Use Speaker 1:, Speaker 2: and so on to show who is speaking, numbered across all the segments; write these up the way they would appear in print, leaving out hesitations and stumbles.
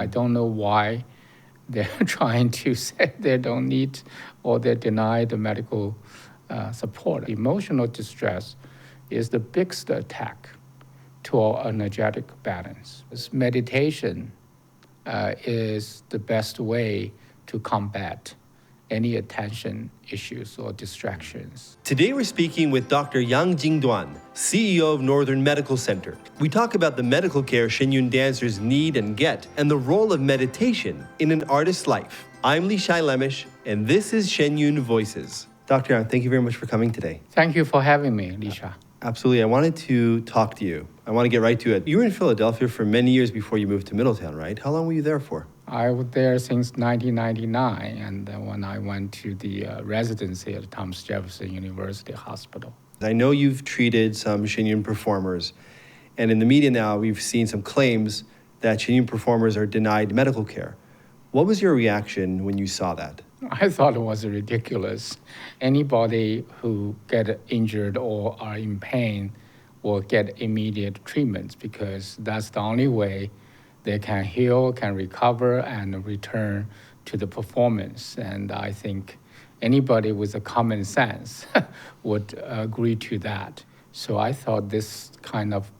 Speaker 1: I don't know why they're trying to say they don't need or they deny the medical support. Emotional distress is the biggest attack to our energetic balance. Meditation is the best way to combat any attention issues or distractions.
Speaker 2: Today we're speaking with Dr. Yang景端, CEO of Northern Medical Center. We talk about the medical care Shenyun dancers need and get, and the role of meditation in an artist's life. I'm Li Shai Lemish, and this is Shenyun Voices. Dr. Yang, thank you very much for coming today.
Speaker 1: Thank you for having me, Lisha.
Speaker 2: Absolutely. I wanted to talk to you. I want to get right to it. You were in Philadelphia for many years before you moved to Middletown, right? How long were you there for?
Speaker 1: I was there since 1999, and when I went to the residency at Thomas Jefferson University Hospital.
Speaker 2: I know you've treated some Shenyun performers, and in the media now we've seen some claims that Shenyun performers are denied medical care. What was your reaction when you saw that?
Speaker 1: I thought it was ridiculous. Anybody who get injured or are in pain will get immediate treatments because that's the only way they can heal, can recover, and return to the performance. And I think anybody with a common sense would agree to that. So I thought this kind of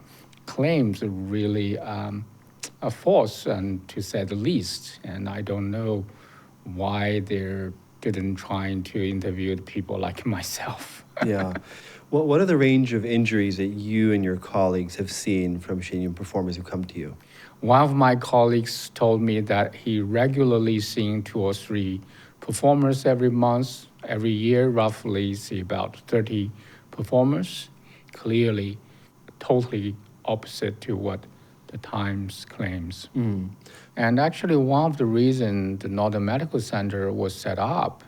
Speaker 1: claims are really a false, and to say the least. And I don't know why they're didn't trying to interview people like myself.
Speaker 2: Yeah. Well, what are the range of injuries that you and your colleagues have seen from Shenyun performers who come to you?
Speaker 1: One of my colleagues told me that he regularly seeing 2 or 3 performers every month. Every year, roughly see about 30 performers. Clearly, totally opposite to what the Times claims. And actually, one of the reasons the Northern Medical Center was set up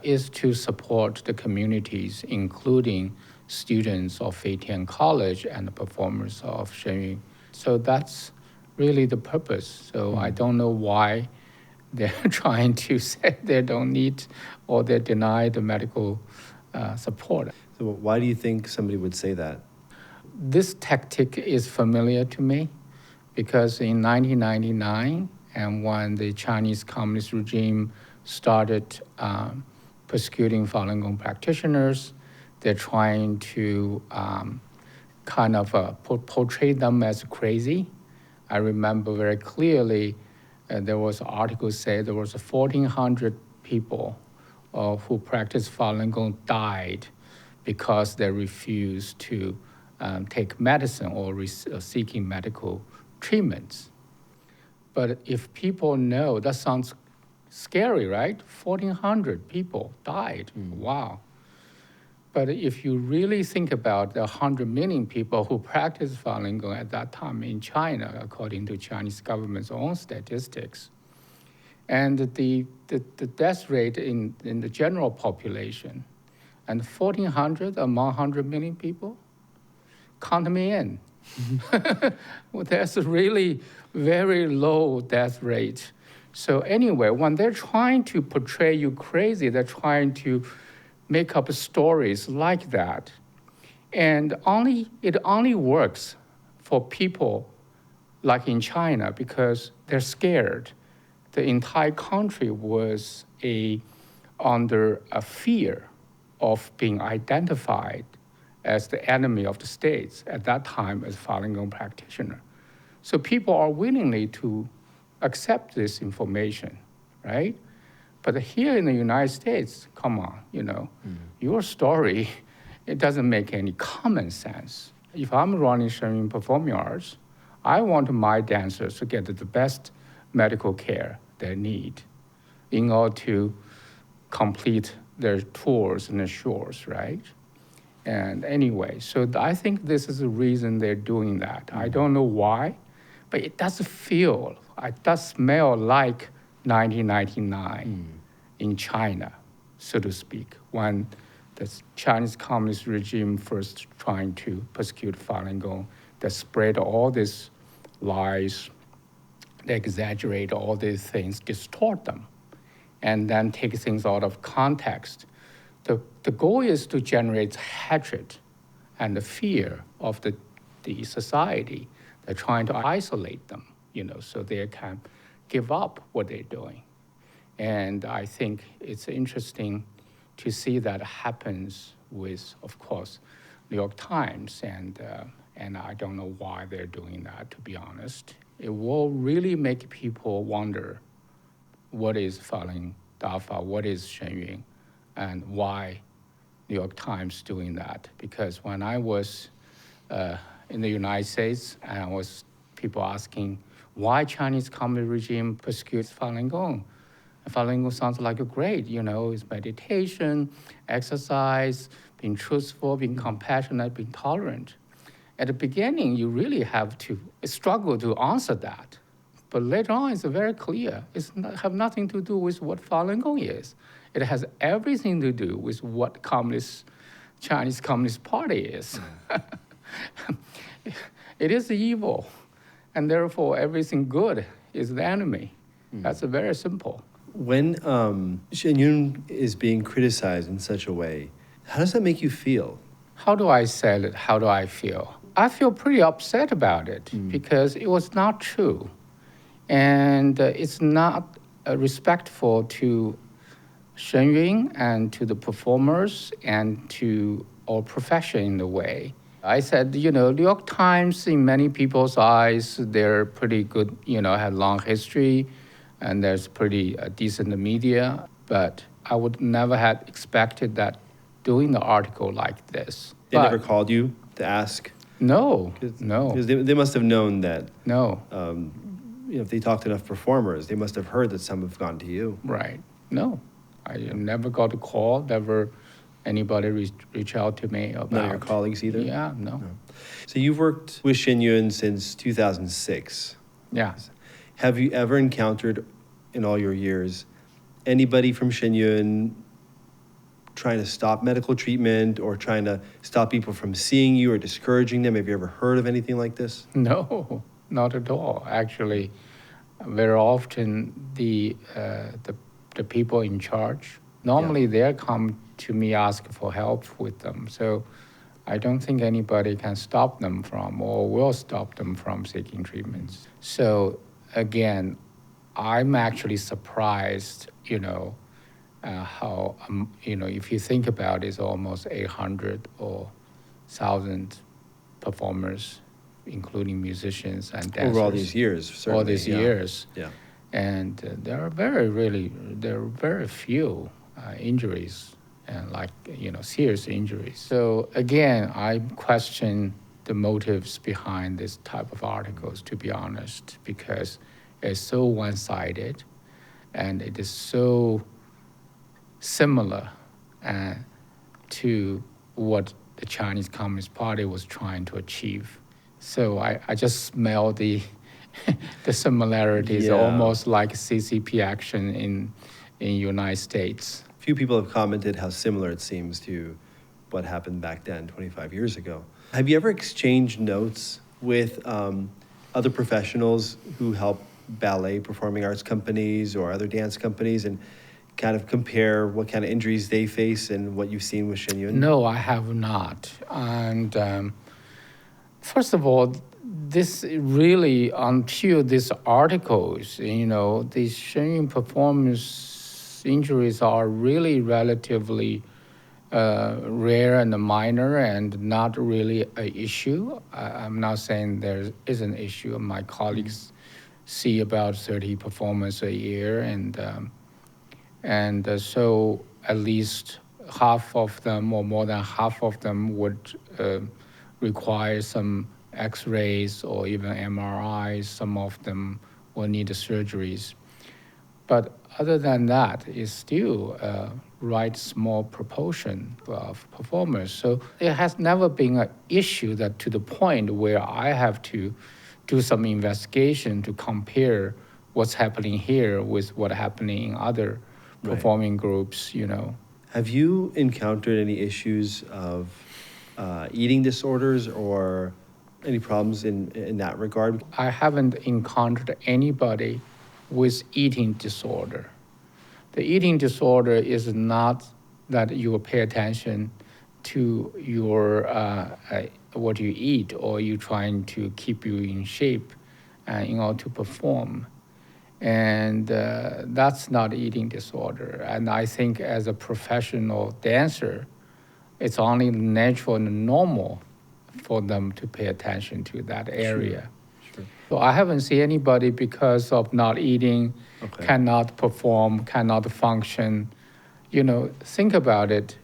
Speaker 1: is to support the communities, including students of Feitian College and the performers of Shenyun. So that's really the purpose. So I don't know why they're trying to say they don't need or they deny the medical support.
Speaker 2: So why do you think somebody would say that?
Speaker 1: This tactic is familiar to me because in 1999, and when the Chinese Communist regime started persecuting Falun Gong practitioners, they're trying to kind of portray them as crazy. I remember very clearly there was an article say there was 1,400 people who practiced Falun Gong died because they refused to take medicine or seeking medical treatments. But if people know, that sounds scary, right? 1,400 people died. Wow. But if you really think about the 100 million people who practiced Falun Gong at that time in China, according to Chinese government's own statistics, and the death rate in the general population, and 1,400 among 100 million people, count me in. Well, that's a really very low death rate. So anyway, when they're trying to portray you crazy, they're trying to make up stories like that. And it only works for people like in China because they're scared. The entire country was under a fear of being identified as the enemy of the states at that time as Falun Gong practitioner. So people are willingly to accept this information, right? But here in the United States, come on, your story, it doesn't make any common sense. If I'm running Shenyun Performing Arts, I want my dancers to get the best medical care they need in order to complete their tours and their shows, right? And anyway, so I think this is the reason they're doing that. I don't know why, but it does smell like 1999 in China, so to speak, when the Chinese Communist regime first trying to persecute Falun Gong. They spread all these lies, they exaggerate all these things, distort them, and then take things out of context. The goal is to generate hatred and the fear of the society. They're trying to isolate them. so they can give up what they're doing. And I think it's interesting to see that happens with, of course, New York Times, and I don't know why they're doing that, to be honest. It will really make people wonder what is Falun Dafa, what is Shenyun, and why New York Times doing that. Because when I was in the United States, and was people asking why Chinese communist regime persecutes Falun Gong. And Falun Gong sounds like a great, it's meditation, exercise, being truthful, being compassionate, being tolerant. At the beginning, you really have to struggle to answer that. But later on, it's very clear. It have nothing to do with what Falun Gong is. It has everything to do with what Chinese Communist Party is. It is evil, and therefore everything good is the enemy. That's very simple.
Speaker 2: When Shenyun is being criticized in such a way, how does that make you feel?
Speaker 1: How do I say it? How do I feel? I feel pretty upset about it because it was not true. And it's not respectful to Shenyun and to the performers and to our profession in a way. I said, New York Times, in many people's eyes, they're pretty good, have long history, and there's pretty decent media. But I would never have expected that doing the article like this.
Speaker 2: They never called you to ask?
Speaker 1: No.
Speaker 2: Because they must have known that.
Speaker 1: No.
Speaker 2: If they talked to enough performers, they must have heard that some have gone to you.
Speaker 1: Right. No. I never got a call, never anybody reach out to me about.
Speaker 2: None of your colleagues either?
Speaker 1: Yeah, no.
Speaker 2: So you've worked with Shenyun since 2006.
Speaker 1: Yeah.
Speaker 2: Have you ever encountered, in all your years, anybody from Shenyun trying to stop medical treatment or trying to stop people from seeing you or discouraging them? Have you ever heard of anything like this?
Speaker 1: No, not at all. Actually, very often the people in charge, normally they come to me ask for help with them. So I don't think anybody can stop them from or will stop them from seeking treatments. So again, I'm actually surprised, how, if you think about it, it's almost 800 or 1,000 performers, including musicians and dancers.
Speaker 2: Over all these years, certainly.
Speaker 1: All these years.
Speaker 2: Yeah.
Speaker 1: And there are very few injuries, and serious injuries. So again, I question the motives behind this type of articles, to be honest, because it's so one-sided, and it is so similar to what the Chinese Communist Party was trying to achieve. So I just smell the similarities, almost like CCP action in United States.
Speaker 2: Few people have commented how similar it seems to what happened back then, 25 years ago. Have you ever exchanged notes with other professionals who help ballet performing arts companies or other dance companies and kind of compare what kind of injuries they face and what you've seen with Shenyun?
Speaker 1: No, I have not. And first of all, this really, until these articles, these Shenyun performance injuries are really relatively rare and minor and not really an issue. I'm not saying there is an issue. My colleagues see about 30 performers a year, and so at least half of them or more than half of them would require some X-rays or even MRIs. Some of them will need surgeries. But other than that, it's still a right small proportion of performers. So it has never been an issue that to the point where I have to do some investigation to compare what's happening here with what's happening in other performing groups,
Speaker 2: Have you encountered any issues of eating disorders or any problems in that regard?
Speaker 1: I haven't encountered anybody with eating disorder. The eating disorder is not that you pay attention to your what you eat or you trying to keep you in shape. in order to perform. And that's not eating disorder. And I think as a professional dancer, it's only natural and normal for them to pay attention to that area.
Speaker 2: Sure.
Speaker 1: So I haven't seen anybody because of not eating, cannot perform, cannot function. Think about it.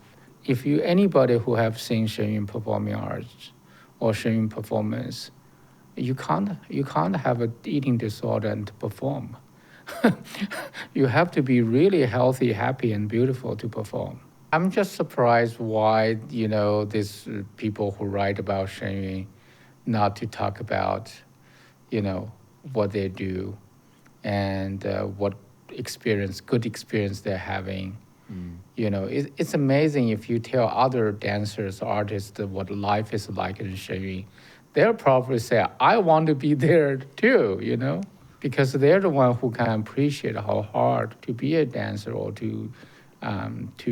Speaker 1: If anybody who have seen Shenyun performing arts or Shenyun performance, you can't have an eating disorder and perform. You have to be really healthy, happy, and beautiful to perform. I'm just surprised why, these people who write about Shenyun not to talk about, what they do and what good experience they're having. It's amazing if you tell other dancers, artists, what life is like in Shenyun. They'll probably say, I want to be there too, because they're the one who can appreciate how hard to be a dancer or to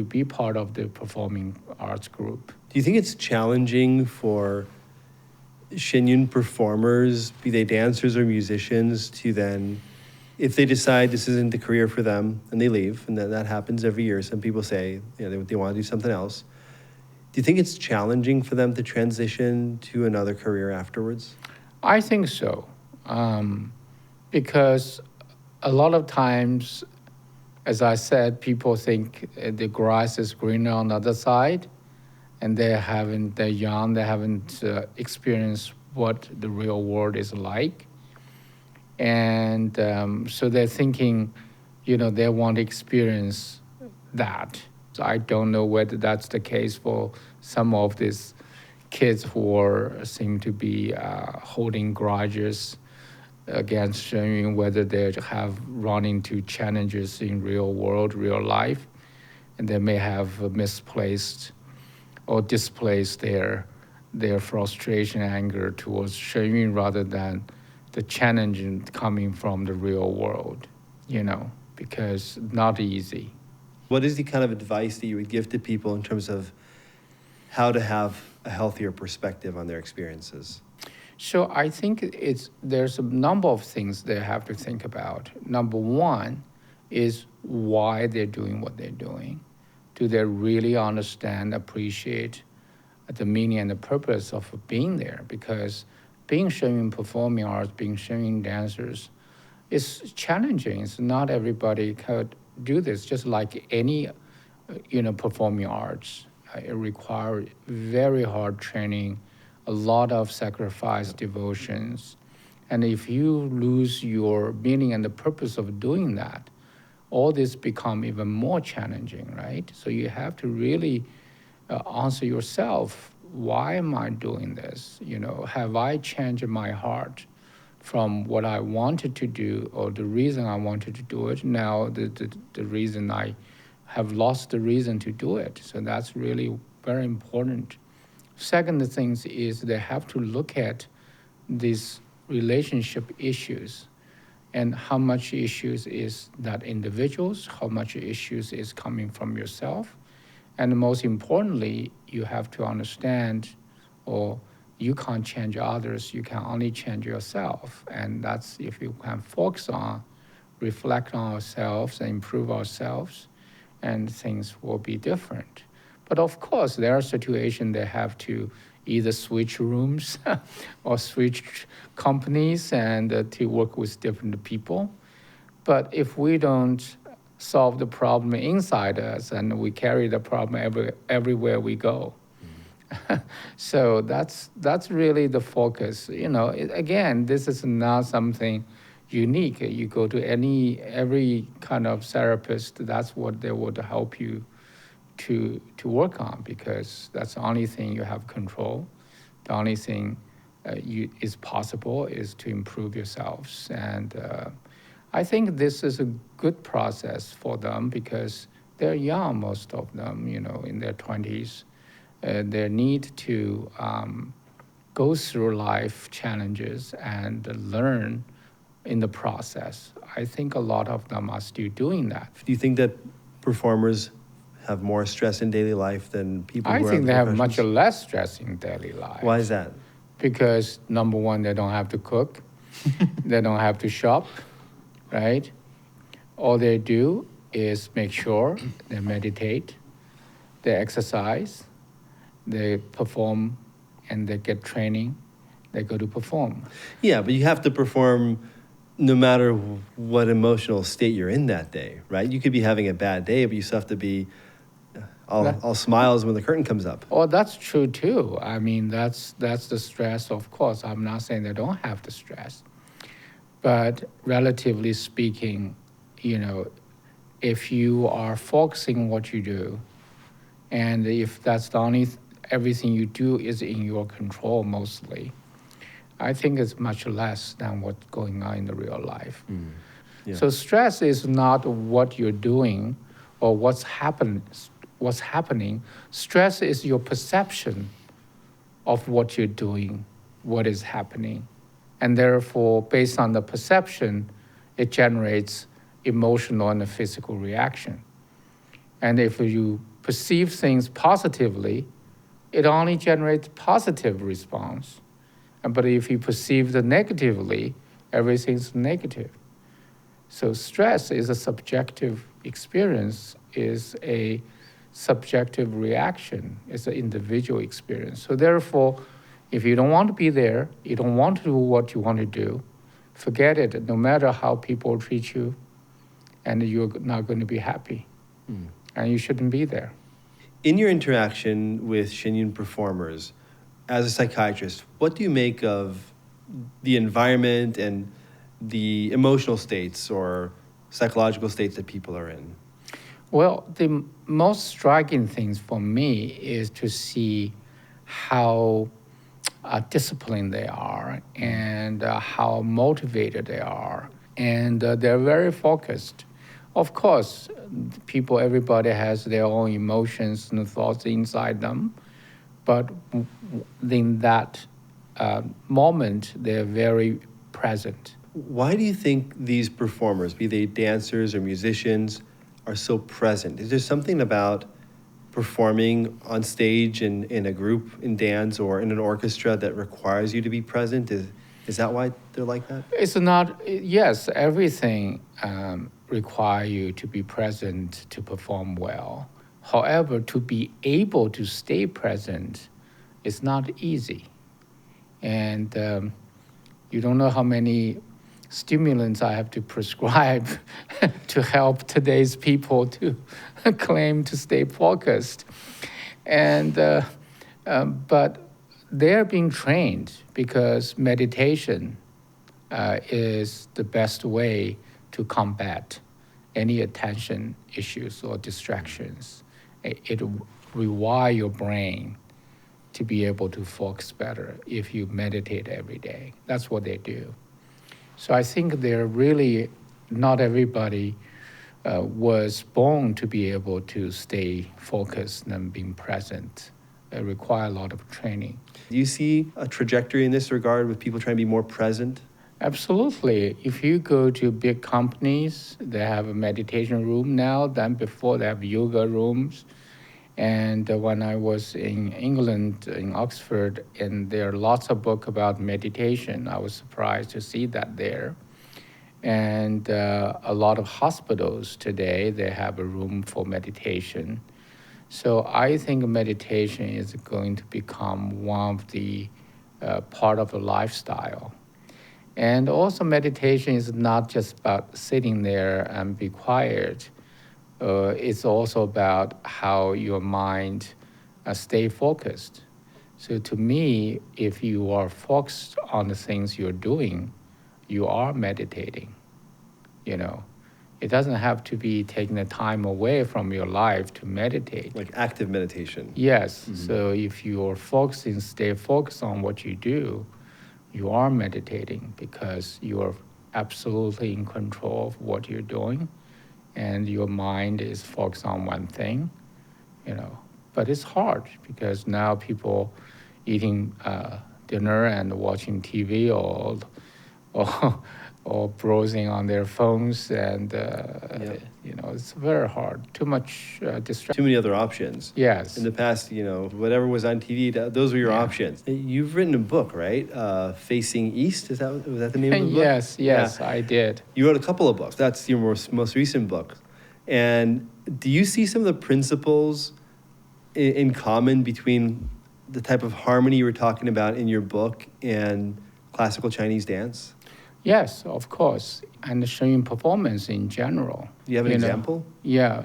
Speaker 1: be part of the performing arts group.
Speaker 2: Do you think it's challenging for Shenyun performers, be they dancers or musicians, to then, if they decide this isn't the career for them and they leave, and that happens every year, some people say they want to do something else. Do you think it's challenging for them to transition to another career afterwards?
Speaker 1: I think so, because a lot of times, as I said, people think the grass is greener on the other side, and they're young, they haven't experienced what the real world is like. And so they're thinking, they want to experience that. So I don't know whether that's the case for some of these kids who seem to be holding grudges against Shenyun, whether they have run into challenges in real world, real life, and they may have misplaced or displaced their frustration, anger towards Shenyun rather than the challenge coming from the real world, because not easy.
Speaker 2: What is the kind of advice that you would give to people in terms of how to have a healthier perspective on their experiences?
Speaker 1: So I think there's a number of things they have to think about. Number one is why they're doing what they're doing. Do they really understand, appreciate the meaning and the purpose of being there? Because being Shenyun performing arts, being Shenyun dancers, is challenging. It's not everybody could do this, just like any, performing arts. It requires very hard training, a lot of sacrifice, devotions. And if you lose your meaning and the purpose of doing that, all this become even more challenging, right? So you have to really answer yourself, why am I doing this? Have I changed my heart from what I wanted to do or the reason I wanted to do it? Now the reason I have lost the reason to do it. So that's really very important. Second thing is they have to look at these relationship issues and how much issues is that individuals, how much issues is coming from yourself. And most importantly, you have to understand, or you can't change others, you can only change yourself. And that's if you can focus on, reflect on ourselves and improve ourselves, and things will be different. But of course, there are situations they have to either switch rooms or switch companies and to work with different people. But if we don't solve the problem inside us, and we carry the problem everywhere we go. So that's really the focus. Again, this is not something unique. You go to every kind of therapist, that's what they would help you to work on, because that's the only thing you have control. The only thing is possible is to improve yourselves. And I think this is a good process for them because they're young, most of them, in their 20s. They need to go through life challenges and learn in the process. I think a lot of them are still doing that.
Speaker 2: Do you think that performers have more stress in daily life than people who are
Speaker 1: I think
Speaker 2: other
Speaker 1: they have
Speaker 2: professions?
Speaker 1: much less stress in daily life.
Speaker 2: Why is that?
Speaker 1: Because number one, they don't have to cook. They don't have to shop, right? All they do is make sure they meditate, they exercise, they perform, and they get training. They go to perform.
Speaker 2: Yeah, but you have to perform no matter what emotional state you're in that day, right? You could be having a bad day, but you still have to be all smiles when the curtain comes up.
Speaker 1: Oh, that's true too. I mean, that's the stress, of course. I'm not saying they don't have the stress. But relatively speaking, if you are focusing on what you do, and if that's the only everything you do is in your control mostly, I think it's much less than what's going on in the real life.
Speaker 2: Yeah.
Speaker 1: So stress is not what you're doing or what's happening. Stress is your perception of what you're doing, what is happening. And therefore, based on the perception, it generates emotional and physical reaction. And if you perceive things positively, it only generates positive response. But if you perceive it negatively, everything's negative. So stress is a subjective experience, is a subjective reaction, it's an individual experience. So therefore, if you don't want to be there, you don't want to do what you want to do, forget it, no matter how people treat you, and you're not going to be happy. And you shouldn't be there.
Speaker 2: In your interaction with Shenyun performers, as a psychiatrist, what do you make of the environment and the emotional states or psychological states that people are in?
Speaker 1: Well, the most striking things for me is to see how disciplined they are and how motivated they are. And they're very focused. Of course, everybody has their own emotions and thoughts inside them. But in that moment, they're very present.
Speaker 2: Why do you think these performers, be they dancers or musicians, are so present? Is there something about performing on stage in a group, in dance, or in an orchestra that requires you to be present? Is that why they're like that?
Speaker 1: It's not, yes, everything requires you to be present to perform well. However, to be able to stay present is not easy. And you don't know how many stimulants I have to prescribe to help today's people to claim to stay focused. And but they're being trained because meditation is the best way to combat any attention issues or distractions. It rewires your brain to be able to focus better if you meditate every day. That's what they do. So I think they're really, not everybody was born to be able to stay focused and being present. It requires a lot of training.
Speaker 2: Do you see a trajectory in this regard with people trying to be more present?
Speaker 1: Absolutely. If you go to big companies, they have a meditation room now. Than before, they have yoga rooms. And when I was in England, in Oxford, and there are lots of books about meditation, I was surprised to see that there. And a lot of hospitals today, they have a room for meditation. So I think meditation is going to become one of the part of the lifestyle. And also meditation is not just about sitting there and be quiet. It's also about how your mind stay focused. So to me, if you are focused on the things you're doing, you are meditating. It doesn't have to be taking the time away from your life to meditate.
Speaker 2: Like active meditation.
Speaker 1: Yes. Mm-hmm. So if you're focusing, stay focused on what you do, you are meditating because you're absolutely in control of what you're doing and your mind is focused on one thing, But it's hard because now people eating dinner and watching TV or or browsing on their phones, and it's very hard. Too much distraction.
Speaker 2: Too many other options.
Speaker 1: Yes.
Speaker 2: In the past, whatever was on TV, those were your options. You've written a book, right? Facing East, was that the name of the book?
Speaker 1: Yes, I did.
Speaker 2: You wrote a couple of books. That's your most recent book. And do you see some of the principles in common between the type of harmony you were talking about in your book and classical Chinese dance?
Speaker 1: Yes, of course, and the Shen Yun performance in general.
Speaker 2: Do you have an example?
Speaker 1: Yeah.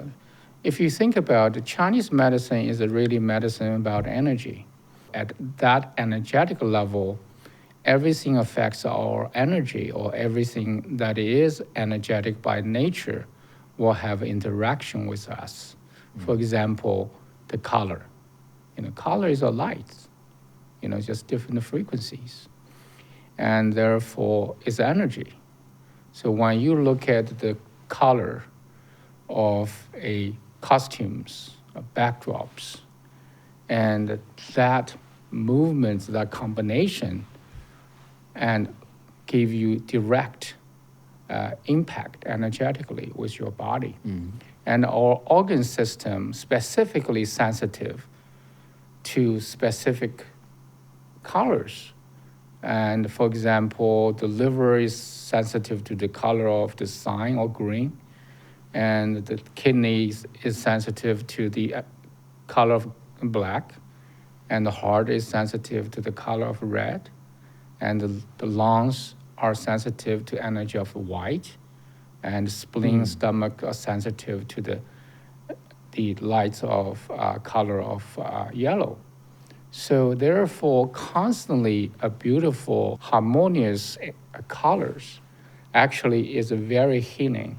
Speaker 1: If you think about it, Chinese medicine is really medicine about energy. At that energetic level, everything affects our energy, or everything that is energetic by nature will have interaction with us. For example, the color. Color is a light, just different frequencies. And therefore, it's energy. So when you look at the color of a costumes, backdrops, and that movement, that combination, and give you direct impact energetically with your body. And our organ system specifically sensitive to specific colors. And for example, the liver is sensitive to the color of the cyan or green, and the kidneys is sensitive to the color of black, and the heart is sensitive to the color of red, and the lungs are sensitive to energy of white, and spleen, stomach are sensitive to the lights of color of yellow. So therefore, constantly a beautiful, harmonious colors actually is very healing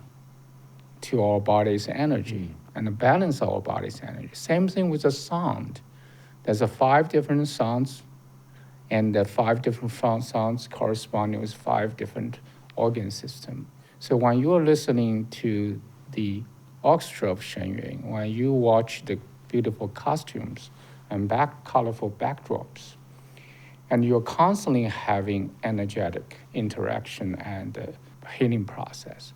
Speaker 1: to our body's energy and balance our body's energy. Same thing with the sound. There's 5 different sounds, and the 5 different sounds corresponding with 5 different organ systems. So when you're listening to the orchestra of Shen Yun, when you watch the beautiful costumes and colorful backdrops, and you're constantly having energetic interaction and healing process.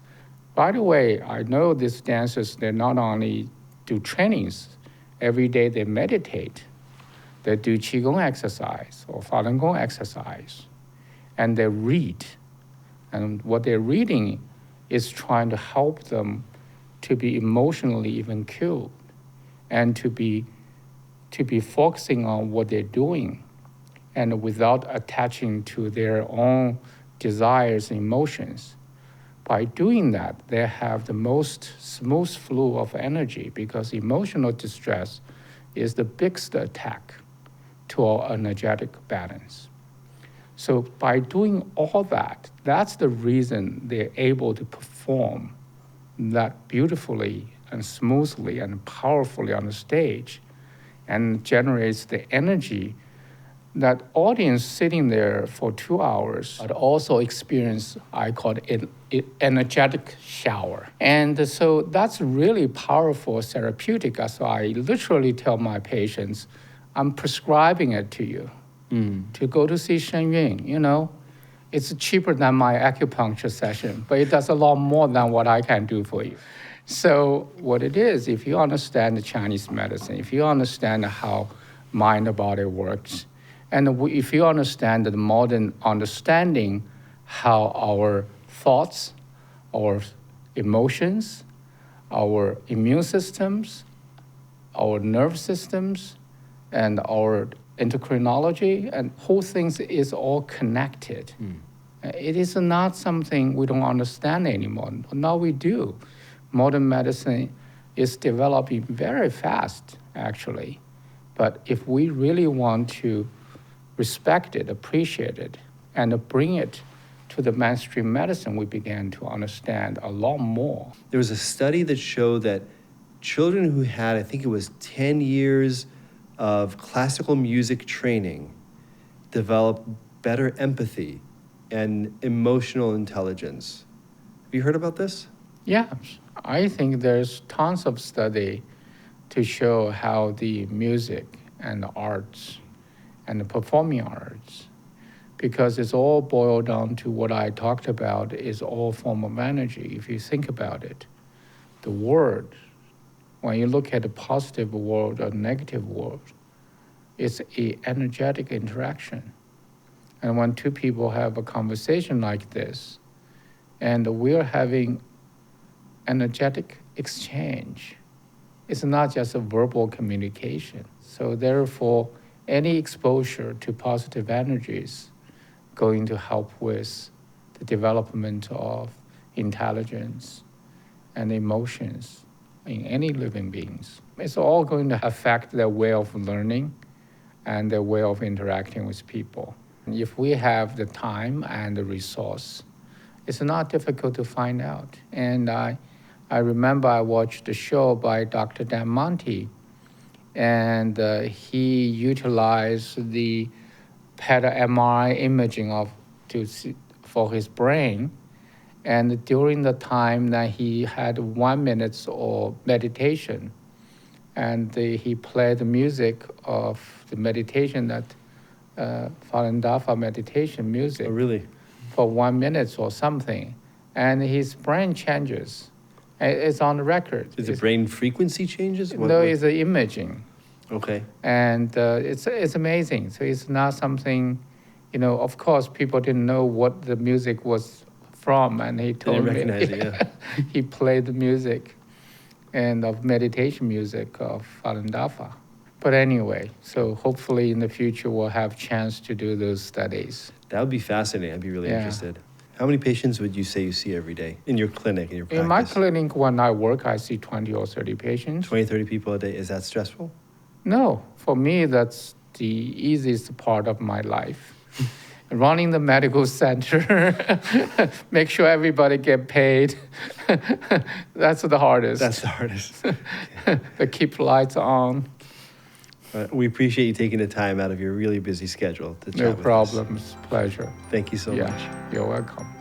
Speaker 1: By the way, I know these dancers, they not only do trainings, every day they meditate, they do Qigong exercise or Falun Gong exercise, and they read. And what they're reading is trying to help them to be emotionally even cured, and to be focusing on what they're doing, and without attaching to their own desires and emotions. By doing that, they have the most smooth flow of energy, because emotional distress is the biggest attack to our energetic balance. So by doing all that, that's the reason they're able to perform that beautifully and smoothly and powerfully on the stage, and generates the energy that audience sitting there for 2 hours but also experience, I call it energetic shower. And so that's really powerful therapeutic. So I literally tell my patients, I'm prescribing it to you to go to see Shen Yun. It's cheaper than my acupuncture session, but it does a lot more than what I can do for you. So what it is, if you understand the Chinese medicine, if you understand how mind and body works, and if you understand the modern understanding how our thoughts, our emotions, our immune systems, our nerve systems, and our endocrinology, and whole things is all connected. It is not something we don't understand anymore. Now we do. Modern medicine is developing very fast, actually. But if we really want to respect it, appreciate it, and bring it to the mainstream medicine, we began to understand a lot more.
Speaker 2: There was a study that showed that children who had, I think it was 10 years of classical music training, developed better empathy and emotional intelligence. Have you heard about this?
Speaker 1: Yeah, I think there's tons of study to show how the music and the arts and the performing arts because it's all boiled down to what I talked about is all form of energy. If you think about it, the word, when you look at a positive word or negative word, it's an energetic interaction. And when two people have a conversation like this, and we're having energetic exchange, it's not just a verbal communication. So therefore, any exposure to positive energies going to help with the development of intelligence and emotions in any living beings. It's all going to affect their way of learning and their way of interacting with people. If we have the time and the resource, it's not difficult to find out. And I remember I watched a show by Dr. Dan Monti, and he utilized the PET MRI imaging for his brain. And during the time that he had 1 minute of meditation, and he played the music of the meditation that Falun Dafa meditation music.
Speaker 2: Oh, really?
Speaker 1: For 1 minute or something, and his brain changes. It's on the record.
Speaker 2: Is the brain frequency changes?
Speaker 1: No, it's the imaging.
Speaker 2: Okay.
Speaker 1: And it's amazing. So it's not something, of course, people didn't know what the music was from, and he told me.
Speaker 2: Didn't recognize it, yeah.
Speaker 1: He played the music and of meditation music of Falun Dafa. But anyway, so hopefully in the future we'll have chance to do those studies.
Speaker 2: That would be fascinating. I'd be really interested. How many patients would you say you see every day in your clinic, in your practice?
Speaker 1: In my clinic, when I work, I see 20 or 30 patients.
Speaker 2: 20, 30 people a day. Is that stressful?
Speaker 1: No, for me, that's the easiest part of my life. Running the medical center, make sure everybody get paid. That's the hardest.
Speaker 2: That's the hardest.
Speaker 1: To keep lights on.
Speaker 2: We appreciate you taking the time out of your really busy schedule to chat with us.
Speaker 1: No problem. It's a pleasure.
Speaker 2: Thank you so much.
Speaker 1: You're welcome.